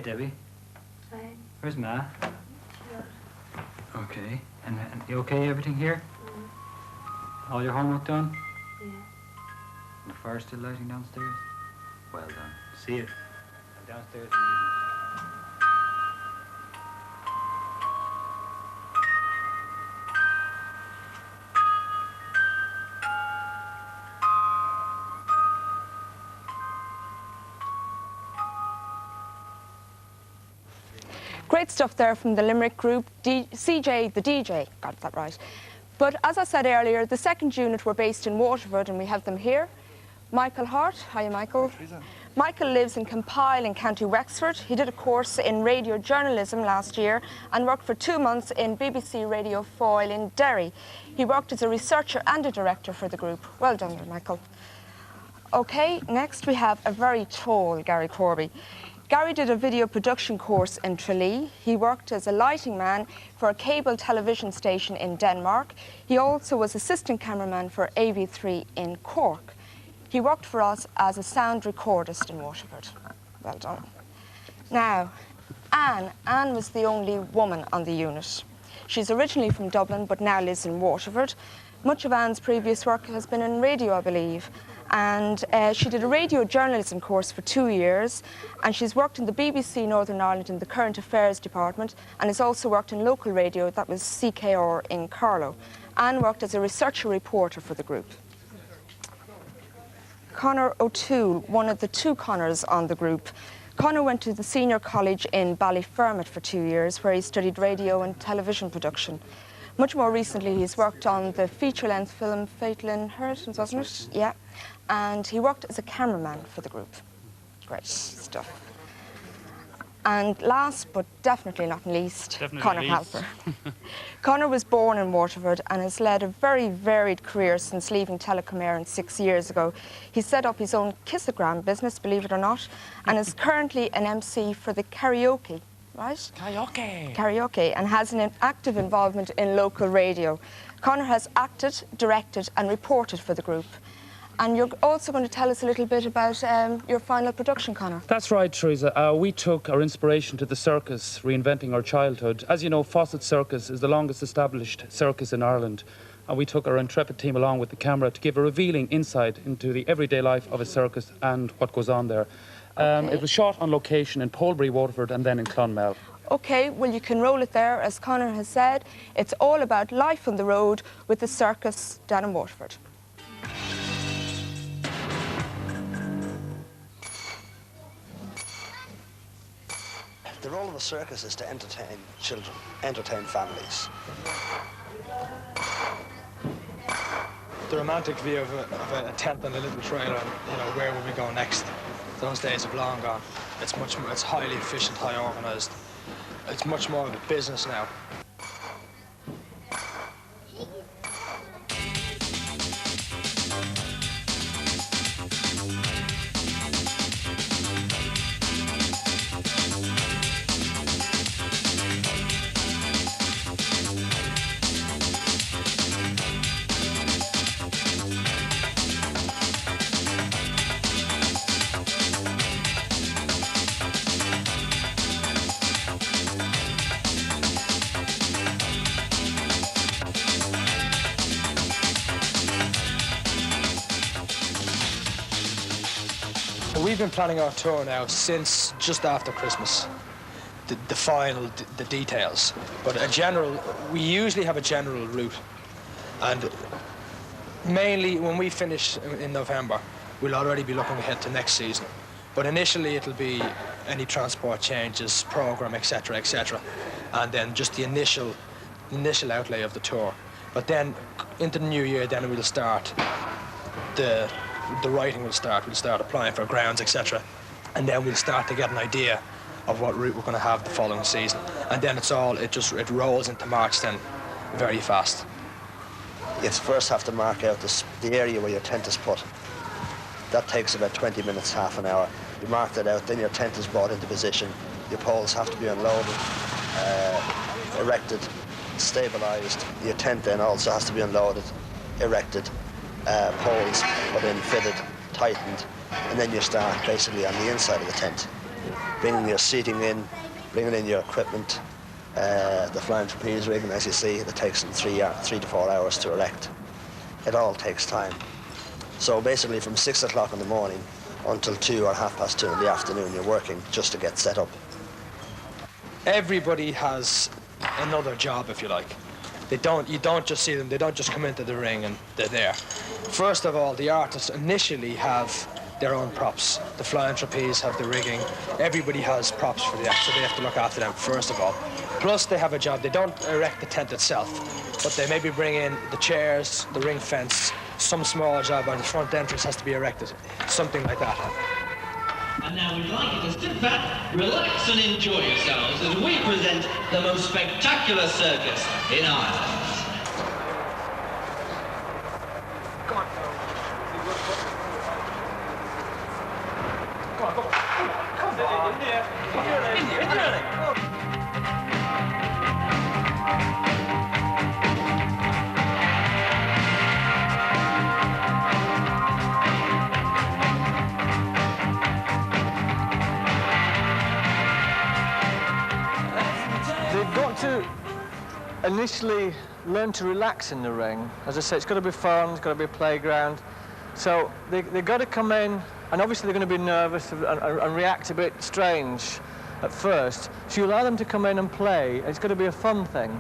Debbie. Hi. Where's Ma? Sure. Okay. And you okay, everything here? All your homework done? Yeah. And the fire still lighting downstairs? Well done. See you. I'm downstairs in the evening. Great stuff there from the Limerick group, CJ the DJ, got that right. But as I said earlier, the second unit were based in Waterford and we have them here. Michael Hart, hiya Michael. Michael lives in Compile in County Wexford. He did a course in radio journalism last year and worked for 2 months in BBC Radio Foyle in Derry. He worked as a researcher and a director for the group. Well done there, Michael. Okay, next we have a very tall Gary Corby. Gary did a video production course in Tralee. He worked as a lighting man for a cable television station in Denmark. He also was assistant cameraman for AV3 in Cork. He worked for us as a sound recordist in Waterford. Well done. Now, Anne was the only woman on the unit. She's originally from Dublin but now lives in Waterford. Much of Anne's previous work has been in radio, I believe. And she did a radio journalism course for 2 years, and she's worked in the BBC Northern Ireland in the Current Affairs department, and has also worked in local radio, that was CKR in Carlow. Anne worked as a researcher reporter for the group. Conor O'Toole, one of the 2 Conors on the group. Conor went to the senior college in Ballyfermot for 2 years, where he studied radio and television production. Much more recently, he's worked on the feature-length film Fatal Inheritance, wasn't it? Yeah. And he worked as a cameraman for the group. Great stuff. And last, but definitely not least, Conor Halper. Conor was born in Waterford and has led a very varied career since leaving Telecom Éireann 6 years ago. He set up his own kissogram business, believe it or not, and is currently an MC for the karaoke. Right? Karaoke, and has an active involvement in local radio. Conor has acted, directed and reported for the group. And you're also going to tell us a little bit about your final production, Conor. That's right, Teresa. We took our inspiration to the circus, reinventing our childhood. As you know, Fossetts Circus is the longest established circus in Ireland. And we took our intrepid team along with the camera to give a revealing insight into the everyday life of a circus and what goes on there. Okay. It was shot on location in Poulbury, Waterford, and then in Clonmel. Okay, well, you can roll it there. As Conor has said, it's all about life on the road with the circus down in Waterford. The role of a circus is to entertain children, entertain families. The romantic view of a tent and a little trailer, and, you know, where will we go next? Those days have long gone. It's much more, it's highly efficient, high organised. It's much more of a business now. We've been planning our tour now since just after Christmas. The final, the details. But we usually have a general route. And mainly when we finish in November, we'll already be looking ahead to next season. But initially it'll be any transport changes, program, etc., etc. And then just the initial outlay of the tour. But then into the new year, then we'll start the writing will start. We'll start applying for grounds, etc. And then we'll start to get an idea of what route we're going to have the following season. And then it rolls into March then very fast. You first have to mark out the area where your tent is put. That takes about 20 minutes, half an hour. You mark that out, then your tent is brought into position. Your poles have to be unloaded, erected, stabilised. Your tent then also has to be unloaded, erected, poles put in, fitted, tightened, and then you start basically on the inside of the tent. bringing your seating in, bringing in your equipment. The flying trapeze rigging, as you see, it takes them 3 to 4 hours to erect. It all takes time. So basically from 6 o'clock in the morning until 2 or 2:30 in the afternoon, you're working just to get set up. Everybody has another job, if you like. You don't just see them, they don't just come into the ring and they're there. First of all, the artists initially have their own props. The flying trapeze have the rigging. Everybody has props for that, so they have to look after them first of all. Plus they have a job. They don't erect the tent itself, but they maybe bring in the chairs, the ring fence, some small job, or the front entrance has to be erected, something like that. And now we'd like you to sit back, relax and enjoy yourselves as we present the most spectacular circus in Ireland. They've got to initially learn to relax in the ring. As I say, it's got to be fun, it's got to be a playground. So they've got to come in, and obviously they're going to be nervous and react a bit strange at first. So you allow them to come in and play. It's got to be a fun thing.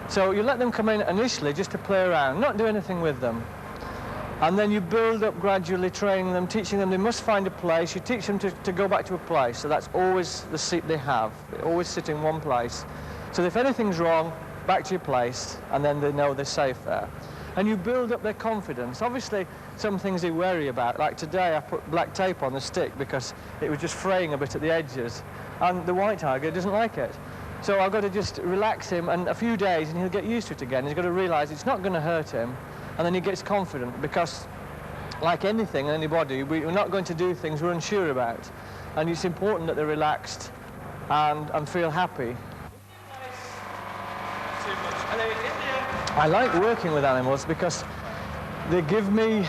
So you let them come in initially just to play around, not do anything with them. And then you build up gradually, training them, teaching them they must find a place. You teach them to go back to a place. So that's always the seat they have. They always sit in one place. So if anything's wrong, back to your place, and then they know they're safe there. And you build up their confidence. Obviously, some things they worry about. Like today, I put black tape on the stick because it was just fraying a bit at the edges. And the white tiger doesn't like it. So I've got to just relax him, and a few days, and he'll get used to it again. He's got to realize it's not going to hurt him. And then he gets confident because, like anything, anybody, we're not going to do things we're unsure about. And it's important that they're relaxed and feel happy. I like working with animals because they give me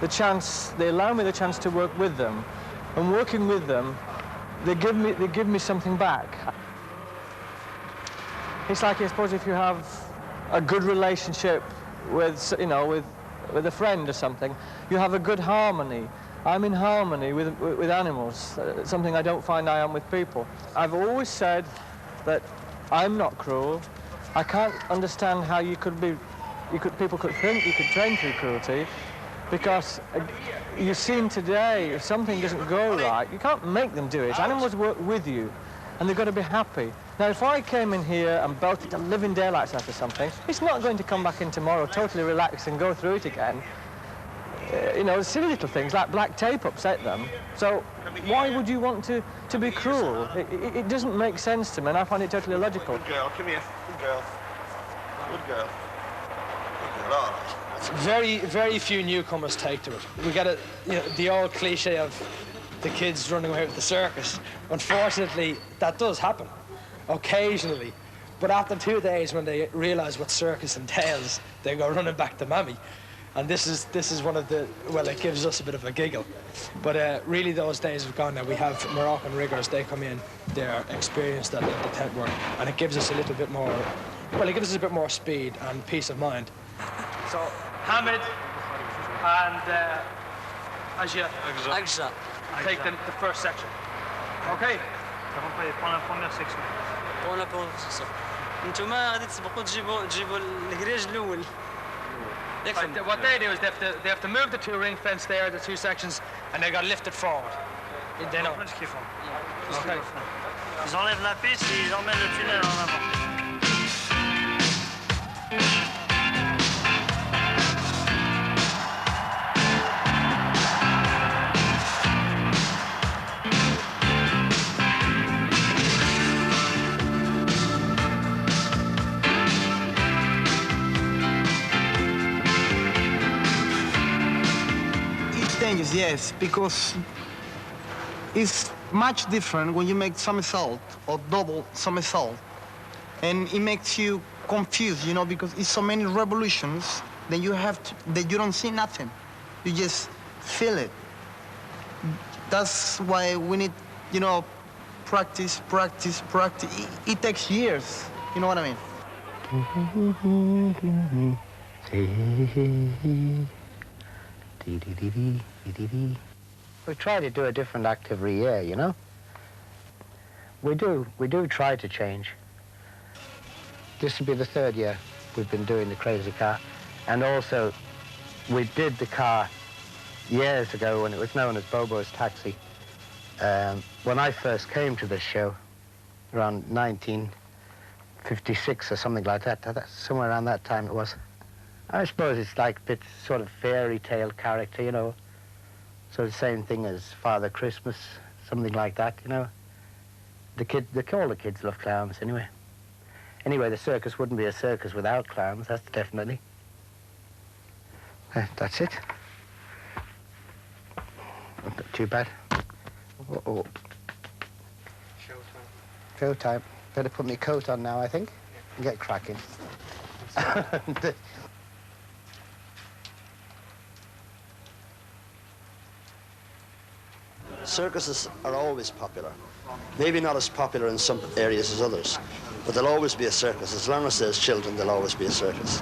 the chance, they allow me the chance to work with them. And working with them, they give me something back. It's like, I suppose, if you have a good relationship with, you know, with a friend or something, you have a good harmony. I'm in harmony with animals, something I don't find I am with people. I've always said that I'm not cruel. I can't understand how people could think you could train through cruelty, because you've seen today, if something doesn't go right, you can't make them do it. Animals work with you, and they've got to be happy. Now, if I came in here and belted the living daylights out of something, it's not going to come back in tomorrow totally relaxed and go through it again. You know, silly little things like black tape upset them. So why would you want to be cruel? It doesn't make sense to me, and I find it totally illogical. Good girl, come here. Good girl. Good girl. Good girl, all right. Very few newcomers take to it. We get the old cliche of the kids running away with the circus. Unfortunately, that does happen occasionally. But after 2 days, when they realise what circus entails, they go running back to mammy. And this is one of the, well, it gives us a bit of a giggle. But really those days have gone now. We have Moroccan riggers, they come in, they're experienced at the tent work, and it gives us a little bit more, well, it gives us a bit more speed and peace of mind. So, Hamid and Ajia, Excerpt. take the first section. Okay. وانا بونس انتوما غادي تسبقوا تجيبوا الكريج الاول. What they do is they have to move the two ring fence there, the two sections, and they got to lift it forward. They know. Okay. Ils enlèvent la piste et ils emmènent le tunnel en avant. Changes, yes, because it's much different when you make somersault or double somersault, and it makes you confused, you know, because it's so many revolutions that you don't see nothing, you just feel it. That's why we need, you know, practice, practice, practice. It takes years. You know what I mean? We try to do a different act every year, you know? We do try to change. This will be the 3rd year we've been doing the crazy car. And also, we did the car years ago when it was known as Bobo's Taxi. When I first came to this show, around 1956 or something like that, somewhere around that time it was. I suppose it's like a bit sort of fairy tale character, you know. So the same thing as Father Christmas, something like that, you know. All the kids love clowns anyway. Anyway, the circus wouldn't be a circus without clowns, that's definitely. That's it. Not too bad. Uh-oh. Showtime. Better put my coat on now, I think, and get cracking. Circuses are always popular. Maybe not as popular in some areas as others, but there'll always be a circus. As long as there's children, there'll always be a circus.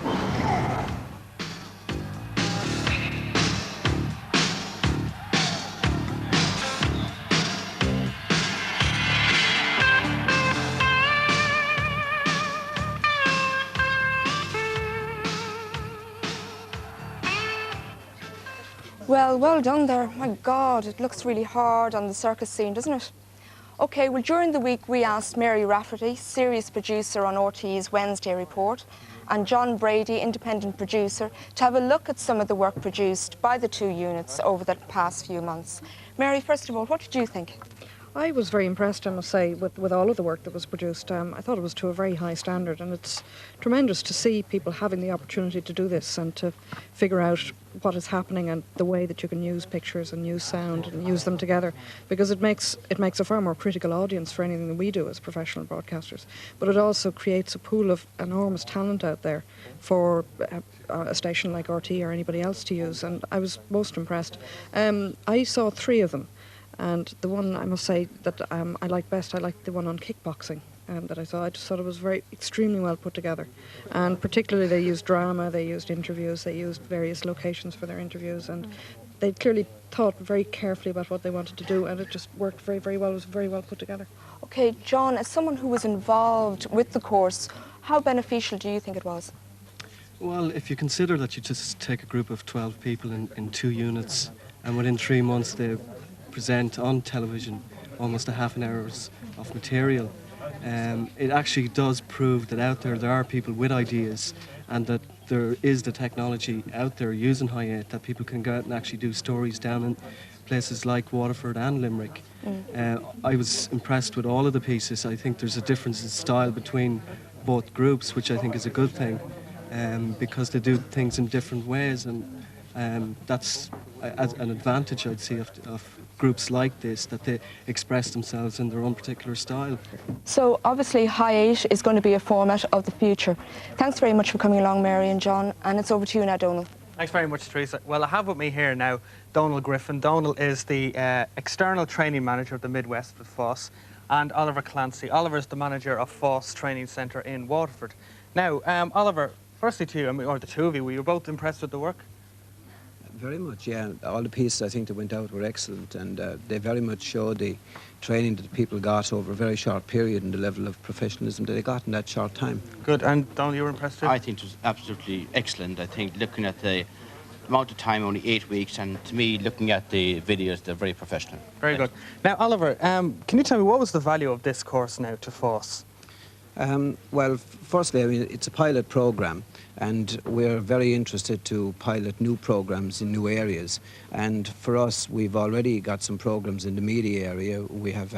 Well done there. My God, it looks really hard on the circus scene, doesn't it? OK, well, during the week, we asked Mary Rafferty, series producer on RT's Wednesday Report, and John Brady, independent producer, to have a look at some of the work produced by the 2 units over the past few months. Mary, first of all, what did you think? I was very impressed, I must say, with all of the work that was produced. I thought it was to a very high standard, and it's tremendous to see people having the opportunity to do this and to figure out what is happening and the way that you can use pictures and use sound and use them together, because it makes a far more critical audience for anything that we do as professional broadcasters. But it also creates a pool of enormous talent out there for a station like RT or anybody else to use, and I was most impressed. I saw 3 of them. And the one, I must say, that I liked best, I liked the one on kickboxing that I saw. I just thought it was extremely well put together. And particularly they used drama, they used interviews, they used various locations for their interviews, and they clearly thought very carefully about what they wanted to do, and it just worked very, very well. It was very well put together. OK, John, as someone who was involved with the course, how beneficial do you think it was? Well, if you consider that you just take a group of 12 people in 2 units, and within 3 months they present on television almost a half an hour's of material, it actually does prove that out there are people with ideas, and that there is the technology out there using Hi8 that people can go out and actually do stories down in places like Waterford and Limerick. I was impressed with all of the pieces. I think there's a difference in style between both groups, which I think is a good thing, because they do things in different ways, and that's an advantage I'd see of groups like this, that they express themselves in their own particular style. So obviously Hi8 is going to be a format of the future. Thanks very much for coming along, Mary and John, and it's over to you now, Donal. Thanks very much, Teresa. Well, I have with me here now Donal Griffin. Donal is the external training manager of the Midwest with FOSS, and Oliver Clancy. Oliver is the manager of FOSS Training Centre in Waterford. Now, Oliver, firstly to you, or the 2 of you, were you both impressed with the work? Very much, yeah. All the pieces I think that went out were excellent, and they very much showed the training that people got over a very short period and the level of professionalism that they got in that short time. Good. And Donal, you were impressed too? I think it was absolutely excellent. I think looking at the amount of time, only 8 weeks, and to me, looking at the videos, they're very professional. Very good. Now, Oliver, can you tell me what was the value of this course now to FOSS? Well, firstly, I mean, it's a pilot program, and we're very interested to pilot new programs in new areas. And for us, we've already got some programs in the media area. We have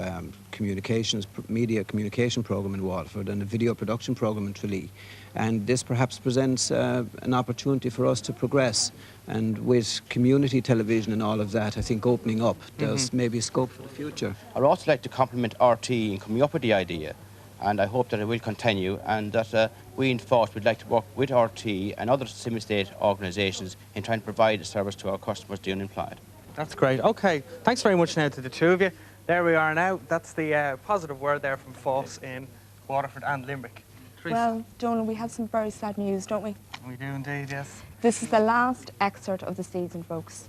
media communication program in Waterford and a video production program in Tralee. And this perhaps presents an opportunity for us to progress. And with community television and all of that, I think opening up, there's maybe scope for the future. I'd also like to compliment RT in coming up with the idea, and I hope that it will continue, and that we in FOSS would like to work with RT and other semi-state organisations in trying to provide a service to our customers, the unemployed. That's great. OK, thanks very much now to the 2 of you. There we are now. That's the positive word there from Foss in Waterford and Limerick. Well, Donal, we have some very sad news, don't we? We do indeed, yes. This is the last excerpt of the season, folks.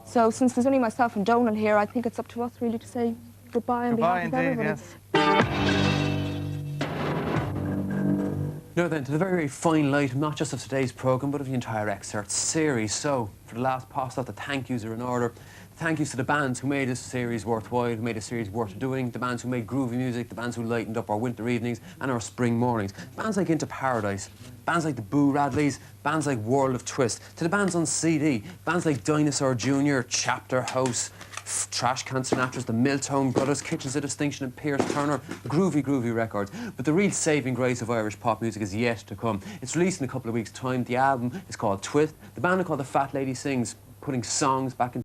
So since there's only myself and Donal here, I think it's up to us really to say goodbye on behalf of everybody. Yes. Now then, to the very, very fine light, not just of today's programme, but of the entire Excerpt series. So, for the last pass off, the thank yous are in order. Thank yous to the bands who made this series worthwhile, who made this series worth doing, the bands who made groovy music, the bands who lightened up our winter evenings and our spring mornings. Bands like Into Paradise, bands like the Boo Radleys, bands like World of Twist, to the bands on CD, bands like Dinosaur Jr., Chapter House, Trash Can Sinatra's, the Milltone Brothers, Kitchens of Distinction and Pierce Turner, groovy, groovy records. But the real saving grace of Irish pop music is yet to come. It's released in a couple of weeks' time. The album is called Twist. The band are called The Fat Lady Sings, putting songs back into